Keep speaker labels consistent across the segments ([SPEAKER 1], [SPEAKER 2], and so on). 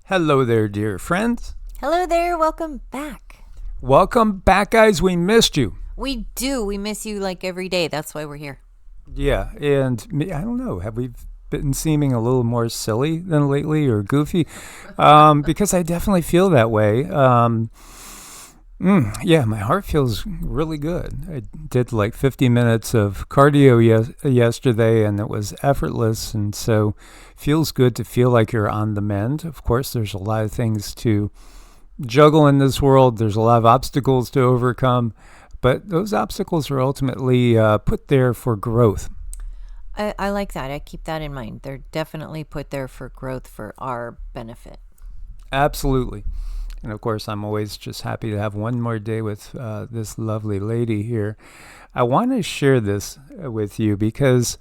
[SPEAKER 1] Hello there, dear friends.
[SPEAKER 2] Hello there. Welcome back.
[SPEAKER 1] Welcome back, guys. We missed you.
[SPEAKER 2] We do. We miss you like every day. That's why we're here.
[SPEAKER 1] Yeah, and I don't know. Have we been seeming a little more silly than lately or goofy? Because I definitely feel that way. Yeah, my heart feels really good. I did like 50 minutes of cardio yesterday, and it was effortless, and so feels good to feel like you're on the mend. Of course, there's a lot of things to juggle in this world. There's a lot of obstacles to overcome, but those obstacles are ultimately put there for growth.
[SPEAKER 2] I like that. I keep that in mind. They're definitely put there for growth, for our benefit.
[SPEAKER 1] Absolutely. And of course, I'm always just happy to have one more day with this lovely lady here. I want to share this with you because,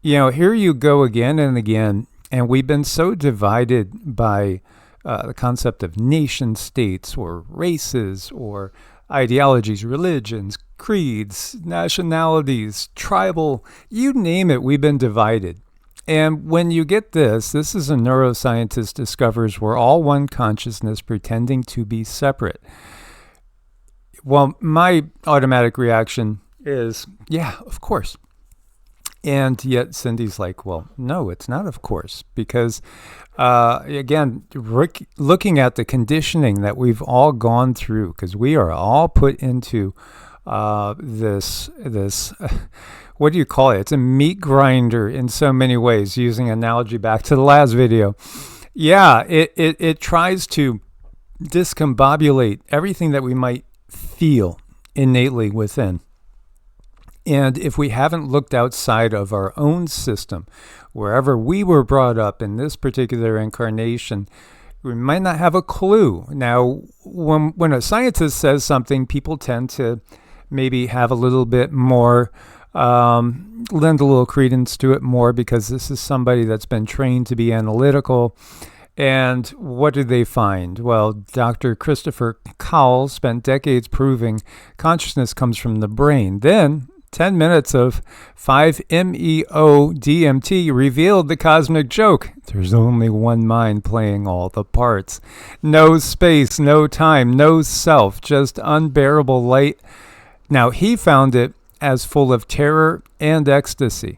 [SPEAKER 1] here you go again and again, and we've been so divided by the concept of nation states or races or ideologies, religions, creeds, nationalities, tribal, you name it, we've been divided. And when you get this is a neuroscientist discovers we're all one consciousness pretending to be separate. Well, my automatic reaction is, yeah, of course. And yet Cindy's like, well, no, it's not of course. Because, again, looking at the conditioning that we've all gone through, because we are all put into this what do you call it? It's a meat grinder in so many ways, using analogy back to the last video. Yeah, it tries to discombobulate everything that we might feel innately within. And if we haven't looked outside of our own system, wherever we were brought up in this particular incarnation, we might not have a clue. Now, when a scientist says something, people tend to maybe have a little bit more lend a little credence to it more because this is somebody that's been trained to be analytical. And what did they find? Well, Dr. Christopher Cowell spent decades proving consciousness comes from the brain. Then 10 minutes of 5-MeO DMT revealed the cosmic joke. There's only one mind playing all the parts. No space, no time, no self, just unbearable light. Now, he found it as full of terror and ecstasy.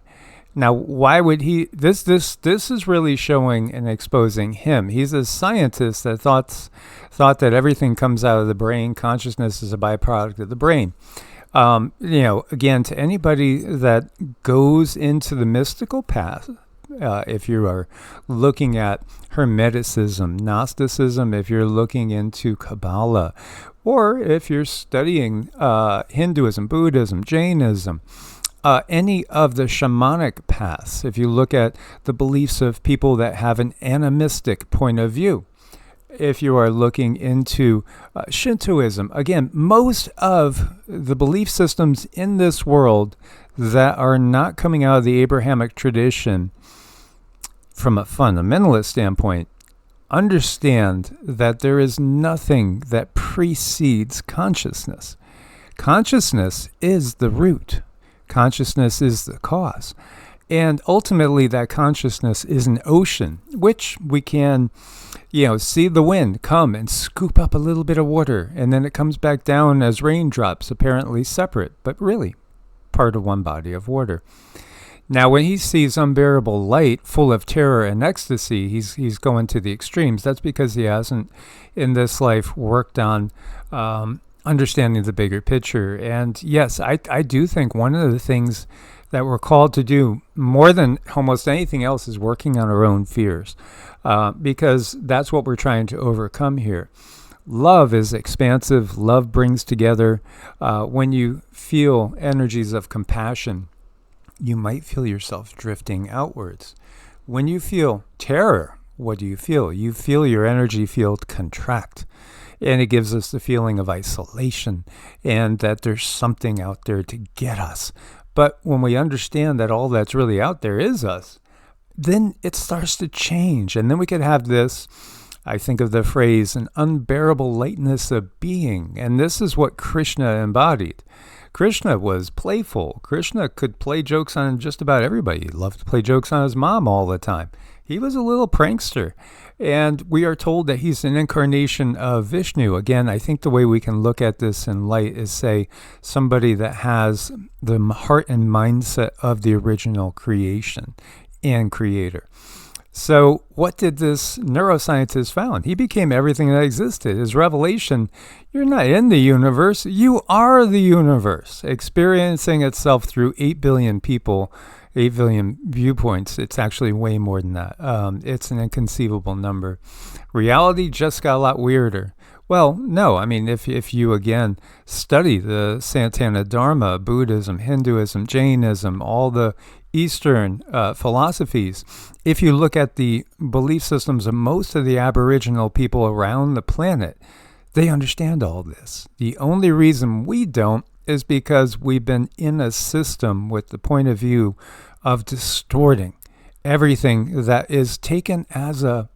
[SPEAKER 1] Now, why would he? This is really showing and exposing him. He's a scientist that thought that everything comes out of the brain. Consciousness is a byproduct of the brain. Again, to anybody that goes into the mystical path, if you are looking at Hermeticism, Gnosticism, if you're looking into Kabbalah, or if you're studying Hinduism, Buddhism, Jainism, any of the shamanic paths, if you look at the beliefs of people that have an animistic point of view, if you are looking into Shintoism, again, most of the belief systems in this world that are not coming out of the Abrahamic tradition from a fundamentalist standpoint, understand that there is nothing that precedes consciousness. Consciousness is the root. Consciousness is the cause. And ultimately, that consciousness is an ocean, which we can, see the wind come and scoop up a little bit of water, and then it comes back down as raindrops, apparently separate, but really part of one body of water. Now, when he sees unbearable light full of terror and ecstasy, he's going to the extremes. That's because he hasn't, in this life, worked on understanding the bigger picture. And yes, I do think one of the things that we're called to do more than almost anything else is working on our own fears, because that's what we're trying to overcome here. Love is expansive. Love brings together. When you feel energies of compassion, you might feel yourself drifting outwards. When you feel terror, what do? You feel your energy field contract. And it gives us the feeling of isolation and that there's something out there to get us. But when we understand that all that's really out there is us, then it starts to change. And then we could have this, I think of the phrase, an unbearable lightness of being. And this is what Krishna embodied. Krishna was playful. Krishna could play jokes on just about everybody. He loved to play jokes on his mom all the time. He was a little prankster. And we are told that he's an incarnation of Vishnu. Again, I think the way we can look at this in light is say somebody that has the heart and mindset of the original creation and creator. So what did this neuroscientist found? He became everything that existed. His revelation, you're not in the universe, you are the universe, experiencing itself through 8 billion people, 8 billion viewpoints. It's actually way more than that. It's an inconceivable number. Reality just got a lot weirder. Well, no, I mean, if you, again, study the Sanatana Dharma, Buddhism, Hinduism, Jainism, all the Eastern philosophies, if you look at the belief systems of most of the Aboriginal people around the planet, they understand all this. The only reason we don't is because we've been in a system with the point of view of distorting everything that is taken as a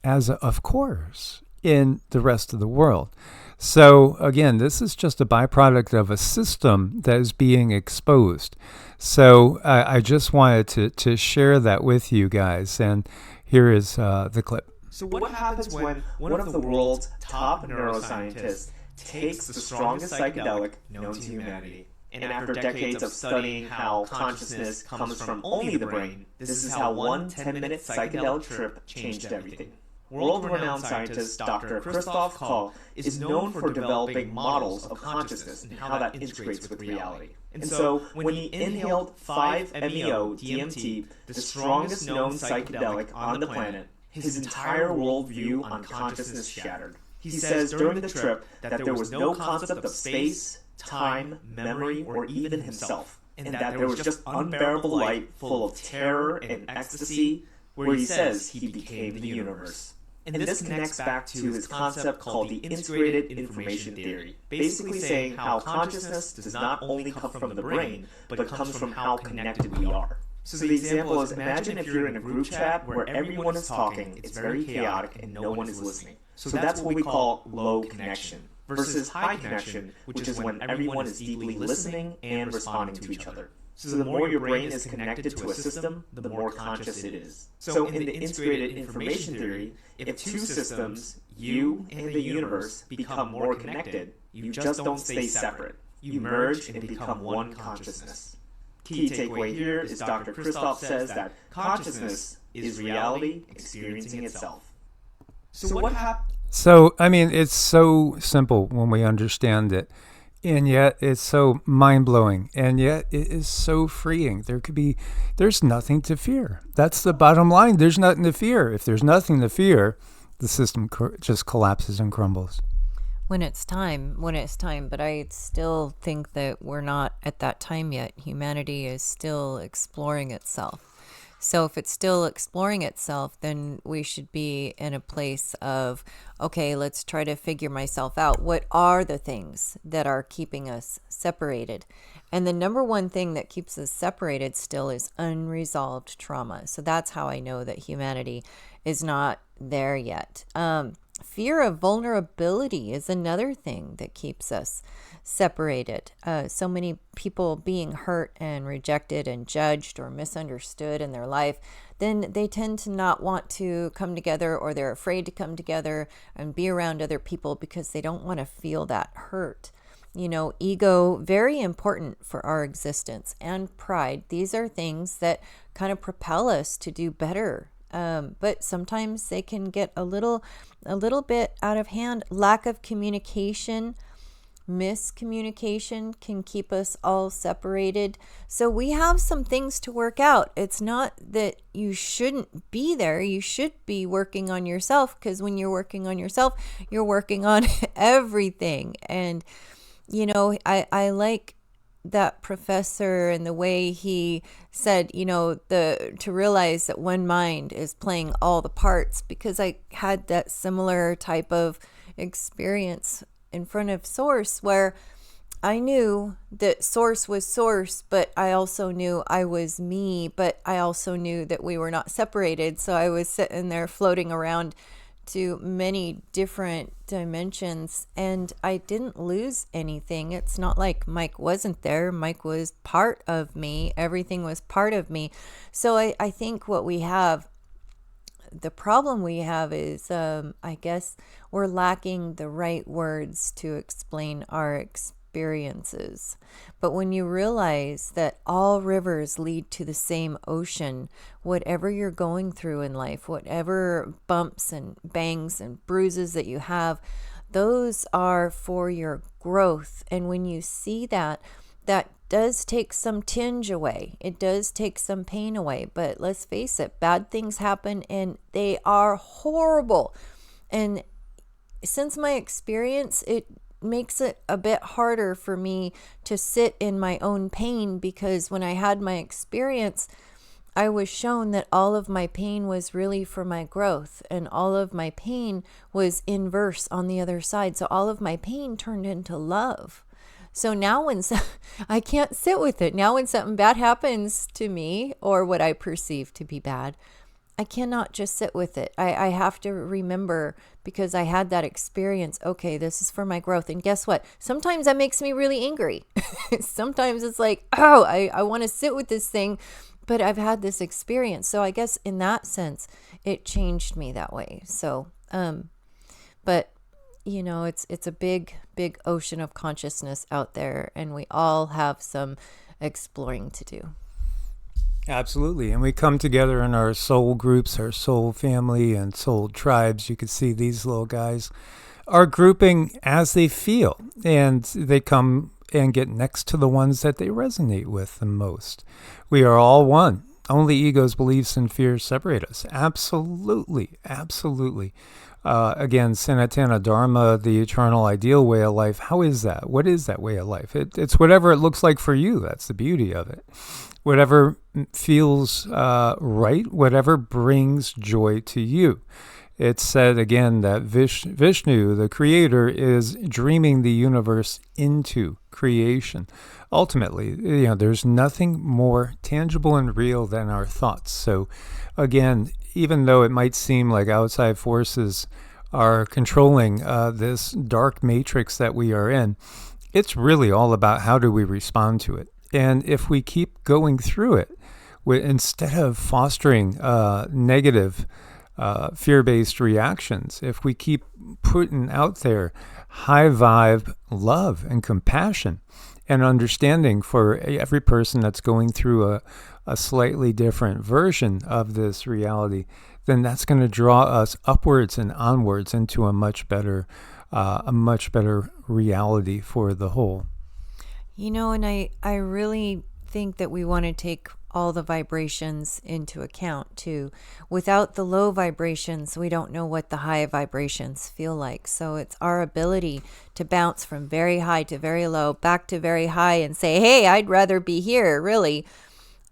[SPEAKER 1] of course in the rest of the world. So again, this is just a byproduct of a system that is being exposed. So I just wanted to share that with you guys, and here is the clip.
[SPEAKER 3] So what happens when one of the world's top neuroscientists takes the strongest psychedelic known to humanity, and after decades of studying how consciousness comes from only the brain, this is how one 10-minute psychedelic trip changed everything. World-renowned scientist Dr. Christoph Koch is known for developing models of consciousness and how that integrates with reality. And so, when he inhaled 5-MeO-DMT, the strongest known psychedelic on the planet, his entire worldview on consciousness shattered. He says during the trip that there was no concept of space, time, memory, or even himself, and that there was just unbearable light full of terror and ecstasy, where he says he became the universe. And this connects back to his concept called the integrated information theory, basically saying how consciousness does not only come from the brain, but it comes from how connected we are. So the example is, imagine if you're in a group chat where everyone is talking, it's very chaotic, and no one is listening. So that's what we call low connection, versus high connection, which is when everyone is deeply listening and responding to each other. So the more your brain is connected to a system, the more conscious it is. So in the integrated information theory, if two systems, you and the universe, become more connected, you just don't stay separate. You merge and become one consciousness. Key takeaway here is Dr. Christoph says that consciousness is reality experiencing itself. So what happened?
[SPEAKER 1] So, I mean, it's so simple when we understand it. And yet it's so mind-blowing, and yet it is so freeing. There's nothing to fear. That's the bottom line. There's nothing to fear. If there's nothing to fear, the system just collapses and crumbles.
[SPEAKER 2] When it's time, but I still think that we're not at that time yet. Humanity is still exploring itself. So if it's still exploring itself, then we should be in a place of, okay, let's try to figure myself out. What are the things that are keeping us separated? And the number one thing that keeps us separated still is unresolved trauma. So that's how I know that humanity is not there yet. Fear of vulnerability is another thing that keeps us separated. So many people being hurt and rejected and judged or misunderstood in their life, then they tend to not want to come together, or they're afraid to come together and be around other people because they don't want to feel that hurt. You know, ego, very important for our existence, and pride. These are things that kind of propel us to do better. But sometimes they can get a little bit out of hand. Lack of communication, miscommunication can keep us all separated. So we have some things to work out. It's not that you shouldn't be there. You should be working on yourself, because when you're working on yourself, you're working on everything. And, you know, I like that professor and the way he said, you know, to realize that one mind is playing all the parts, because I had that similar type of experience in front of Source, where I knew that Source was Source, but I also knew I was me, but I also knew that we were not separated. So I was sitting there floating around to many different dimensions, and I didn't lose anything. It's not like Mike wasn't there. Mike was part of me. Everything was part of me. So I think what we have the problem we have is, I guess, we're lacking the right words to explain our experiences. But when you realize that all rivers lead to the same ocean, whatever you're going through in life, whatever bumps and bangs and bruises that you have, those are for your growth. And when you see that, that does take some tinge away. It does take some pain away. But let's face it, bad things happen and they are horrible. And since my experience, it makes it a bit harder for me to sit in my own pain, because when I had my experience, I was shown that all of my pain was really for my growth, and all of my pain was inverse on the other side. So all of my pain turned into love. So now when I can't sit with it, now when something bad happens to me, or what I perceive to be bad, I cannot just sit with it. I have to remember, because I had that experience, okay, this is for my growth. And guess what? Sometimes that makes me really angry. Sometimes it's like, oh, I want to sit with this thing, but I've had this experience. So I guess in that sense, it changed me that way. So, but you know, it's a big ocean of consciousness out there, and we all have some exploring to do.
[SPEAKER 1] Absolutely. And we come together in our soul groups, our soul family and soul tribes. You can see these little guys are grouping as they feel, and they come and get next to the ones that they resonate with the most. We are all one. Only egos, beliefs, and fears separate us. Absolutely. Absolutely. Again, Sanatana Dharma, the eternal ideal way of life. How is that? What is that way of life? It's whatever it looks like for you. That's the beauty of it. Whatever feels right, whatever brings joy to you. It's said again that Vishnu, the creator, is dreaming the universe into creation. Ultimately, you know, there's nothing more tangible and real than our thoughts. So again, even though it might seem like outside forces are controlling this dark matrix that we are in, it's really all about how do we respond to it. And if we keep going through it, instead of fostering negative fear-based reactions, if we keep putting out there high vibe love and compassion and understanding for every person that's going through a slightly different version of this reality, then that's going to draw us upwards and onwards into a much better reality for the whole.
[SPEAKER 2] You know, and I really think that we want to take all the vibrations into account too. Without the low vibrations, we don't know what the high vibrations feel like. So it's our ability to bounce from very high to very low, back to very high, and say, hey, I'd rather be here, really.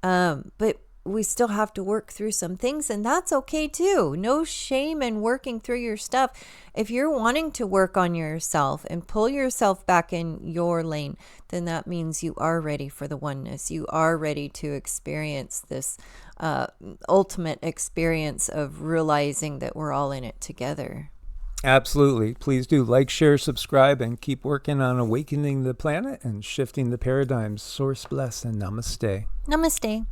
[SPEAKER 2] But we still have to work through some things, and that's okay too. No shame in working through your stuff. If you're wanting to work on yourself and pull yourself back in your lane, then that means you are ready for the oneness. You are ready to experience this ultimate experience of realizing that we're all in it together.
[SPEAKER 1] Absolutely. Please do like, share, subscribe, and keep working on awakening the planet and shifting the paradigms. Source bless and namaste.
[SPEAKER 2] Namaste.